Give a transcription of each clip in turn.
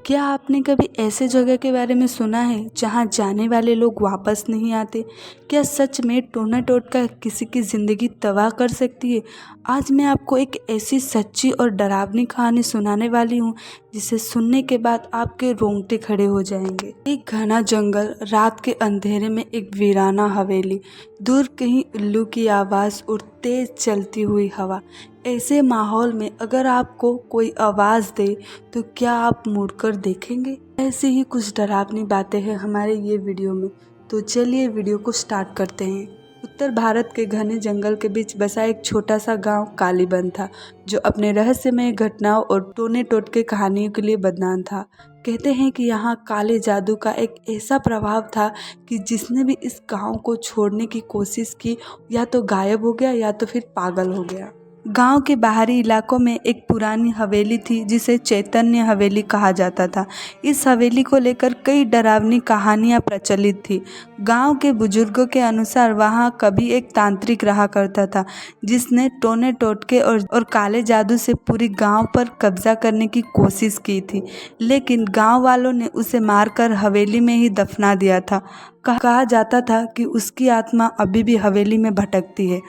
क्या आपने कभी ऐसे जगह के बारे में सुना है जहां जाने वाले लोग वापस नहीं आते? क्या सच में टोना टोटका किसी की ज़िंदगी तबाह कर सकती है? आज मैं आपको एक ऐसी सच्ची और डरावनी कहानी सुनाने वाली हूं जिसे सुनने के बाद आपके रोंगटे खड़े हो जाएंगे। एक घना जंगल, रात के अंधेरे में एक वीराना हवेली, दूर कहीं उल्लू की आवाज़ और तेज चलती हुई हवा। ऐसे माहौल में अगर आपको कोई आवाज़ दे तो क्या आप मुड़कर देखेंगे? ऐसी ही कुछ डरावनी बातें हैं हमारे ये वीडियो में, तो चलिए वीडियो को स्टार्ट करते हैं। उत्तर भारत के घने जंगल के बीच बसा एक छोटा सा गांव कालीबंध था, जो अपने रहस्यमय घटनाओं और टोने टोटके कहानियों के लिए बदनाम था। कहते हैं कि यहाँ काले जादू का एक ऐसा प्रभाव था कि जिसने भी इस गांव को छोड़ने की कोशिश की या तो गायब हो गया या तो फिर पागल हो गया। गांव के बाहरी इलाकों में एक पुरानी हवेली थी जिसे चैतन्य हवेली कहा जाता था। इस हवेली को लेकर कई डरावनी कहानियां प्रचलित थी। गांव के बुजुर्गों के अनुसार वहां कभी एक तांत्रिक रहा करता था जिसने टोने टोटके और काले जादू से पूरी गांव पर कब्जा करने की कोशिश की थी, लेकिन गांव वालों ने उसे मारकर हवेली में ही दफना दिया था। कहा जाता था कि उसकी आत्मा अभी भी हवेली में भटकती है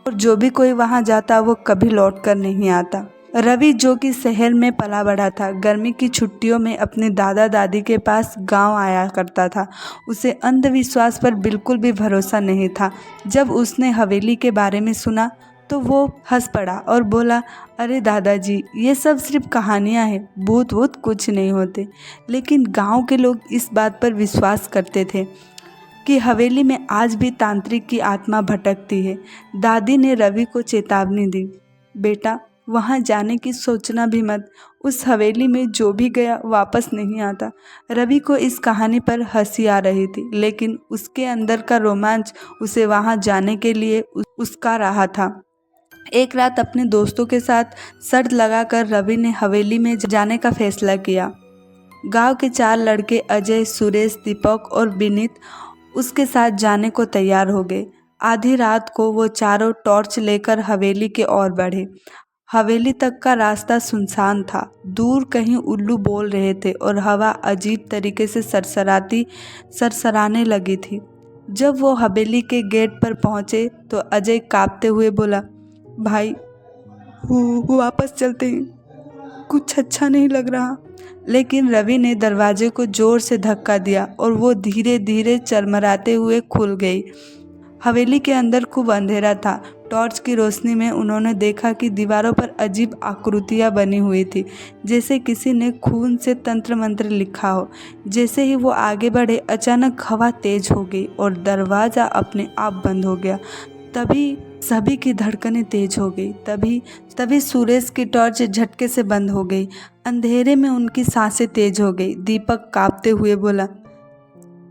और जो भी कोई वहां जाता वो कभी लौट कर नहीं आता। रवि, जो कि शहर में पला बढ़ा था, गर्मी की छुट्टियों में अपने दादा दादी के पास गांव आया करता था। उसे अंधविश्वास पर बिल्कुल भी भरोसा नहीं था। जब उसने हवेली के बारे में सुना तो वो हंस पड़ा और बोला, अरे दादाजी, ये सब सिर्फ कहानियां हैं, भूत वूत कुछ नहीं होते। लेकिन गांव के लोग इस बात पर विश्वास करते थे कि हवेली में आज भी तांत्रिक की आत्मा भटकती है। दादी ने रवि को चेतावनी दी, बेटा, वहाँ जाने की सोचना भी मत। उस हवेली में जो भी गया वापस नहीं आता। रवि को इस कहानी पर हंसी आ रही थी, लेकिन उसके अंदर का रोमांच उसे वहाँ जाने के लिए उसका रहा था। एक रात अपने दोस्तों के साथ शर्त लगाकर रवि ने हवेली में जाने का फैसला किया। गांव के 4 लड़के अजय, सुरेश, दीपक और विनीत उसके साथ जाने को तैयार हो गए। आधी रात को वो चारों टॉर्च लेकर हवेली की ओर बढ़े। हवेली तक का रास्ता सुनसान था। दूर कहीं उल्लू बोल रहे थे और हवा अजीब तरीके से सरसराने लगी थी। जब वो हवेली के गेट पर पहुंचे तो अजय कांपते हुए बोला, भाई, वो वापस चलते हैं, कुछ अच्छा नहीं लग रहा। लेकिन रवि ने दरवाजे को जोर से धक्का दिया और वो धीरे धीरे चरमराते हुए खुल गई। हवेली के अंदर खूब अंधेरा था। टॉर्च की रोशनी में उन्होंने देखा कि दीवारों पर अजीब आकृतियां बनी हुई थी, जैसे किसी ने खून से तंत्र मंत्र लिखा हो। जैसे ही वो आगे बढ़े, अचानक हवा तेज हो गई और दरवाज़ा अपने आप बंद हो गया। तभी सभी की धड़कनें तेज हो गई। तभी सुरेश की टॉर्च झटके से बंद हो गई। अंधेरे में उनकी सांसें तेज हो गई। दीपक कांपते हुए बोला,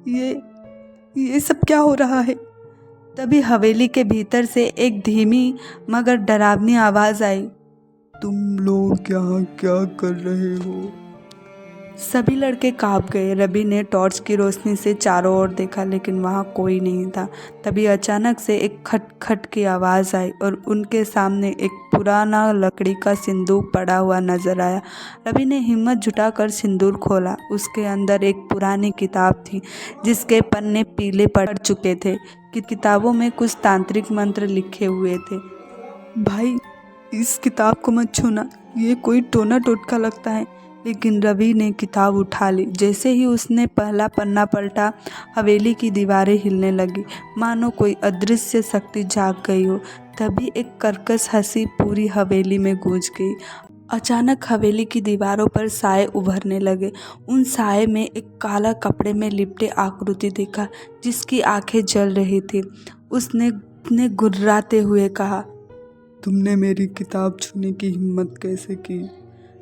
ये सब क्या हो रहा है? तभी हवेली के भीतर से एक धीमी मगर डरावनी आवाज आई, तुम लोग यहाँ क्या कर रहे हो? सभी लड़के कांप गए। रवि ने टॉर्च की रोशनी से चारों ओर देखा, लेकिन वहाँ कोई नहीं था। तभी अचानक से एक खटखट की आवाज़ आई और उनके सामने एक पुराना लकड़ी का सिंदूक पड़ा हुआ नजर आया। रवि ने हिम्मत जुटाकर सिंदूक खोला। उसके अंदर एक पुरानी किताब थी जिसके पन्ने पीले पड़ चुके थे। किताबों में कुछ तांत्रिक मंत्र लिखे हुए थे। भाई, इस किताब को मत छूना, ये कोई टोना टोटका लगता है। लेकिन रवि ने किताब उठा ली। जैसे ही उसने पहला पन्ना पलटा, हवेली की दीवारें हिलने लगी, मानो कोई अदृश्य शक्ति जाग गई हो। तभी एक कर्कश हंसी पूरी हवेली में गूंज गई। अचानक हवेली की दीवारों पर साए उभरने लगे। उन साए में एक काला कपड़े में लिपटे आकृति दिखा जिसकी आंखें जल रही थी। उसने गुर्राते हुए कहा, तुमने मेरी किताब छूने की हिम्मत कैसे की?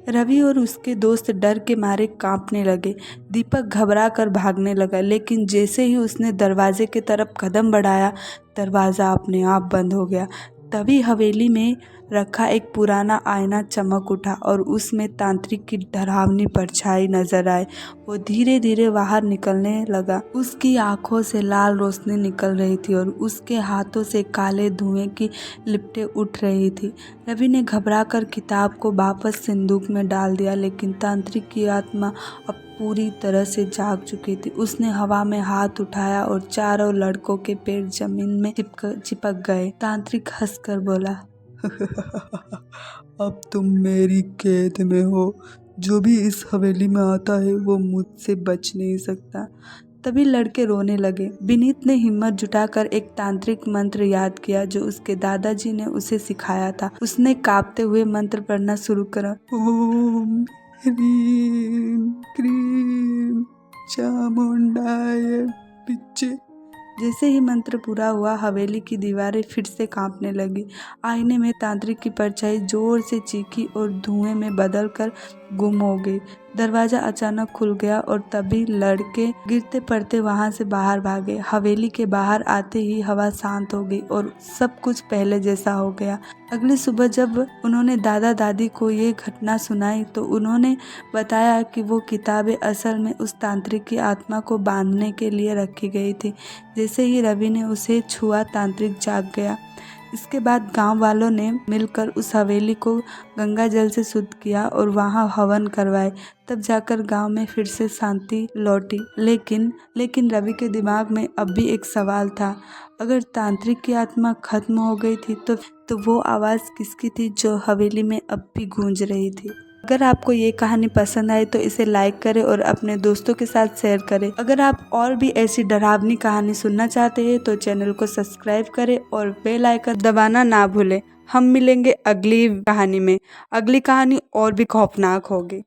रवि और उसके दोस्त डर के मारे कांपने लगे। दीपक घबरा कर भागने लगा, लेकिन जैसे ही उसने दरवाजे की तरफ कदम बढ़ाया, दरवाज़ा अपने आप बंद हो गया। तभी हवेली में रखा एक पुराना आईना चमक उठा और उसमें तांत्रिक की डरावनी परछाई नजर आए। वो धीरे धीरे बाहर निकलने लगा। उसकी आंखों से लाल रोशनी निकल रही थी और उसके हाथों से काले धुएं की लिपटें उठ रही थी। रवि ने घबराकर किताब को वापस संदूक में डाल दिया, लेकिन तांत्रिक की आत्मा अब पूरी तरह से जाग चुकी थी। उसने हवा में हाथ उठाया और चारों लड़कों के पैर जमीन में चिपक गए। तांत्रिक हंसकर बोला, अब तुम मेरी कैद में हो। जो भी इस हवेली में आता है वो मुझसे बच नहीं सकता। तभी लड़के रोने लगे। विनीत ने हिम्मत जुटाकर एक तांत्रिक मंत्र याद किया जो उसके दादाजी ने उसे सिखाया था। उसने कांपते हुए मंत्र पढ़ना शुरू करा। ओम ह्रीं क्रीं चामुंडाय पिच्चे। जैसे ही मंत्र पूरा हुआ, हवेली की दीवारें फिर से कांपने लगी। आईने में तांत्रिक की परछाई जोर से चीखी और धुएं में बदलकर गुम हो गई। दरवाजा अचानक खुल गया और तभी लड़के गिरते पड़ते वहां से बाहर भागे। हवेली के बाहर आते ही हवा शांत हो गई और सब कुछ पहले जैसा हो गया। अगली सुबह जब उन्होंने दादा दादी को ये घटना सुनाई तो उन्होंने बताया कि वो किताबें असल में उस तांत्रिक की आत्मा को बांधने के लिए रखी गई थी। जैसे ही रवि ने उसे छुआ, तांत्रिक जाग गया। इसके बाद गांव वालों ने मिलकर उस हवेली को गंगा जल से शुद्ध किया और वहां हवन करवाए। तब जाकर गांव में फिर से शांति लौटी। लेकिन रवि के दिमाग में अब भी एक सवाल था। अगर तांत्रिक की आत्मा खत्म हो गई थी तो वो आवाज़ किसकी थी जो हवेली में अब भी गूंज रही थी। अगर आपको ये कहानी पसंद आई तो इसे लाइक करें और अपने दोस्तों के साथ शेयर करें। अगर आप और भी ऐसी डरावनी कहानी सुनना चाहते हैं तो चैनल को सब्सक्राइब करें और बेल आइकन दबाना ना भूलें। हम मिलेंगे अगली कहानी में। अगली कहानी और भी खौफनाक होगी।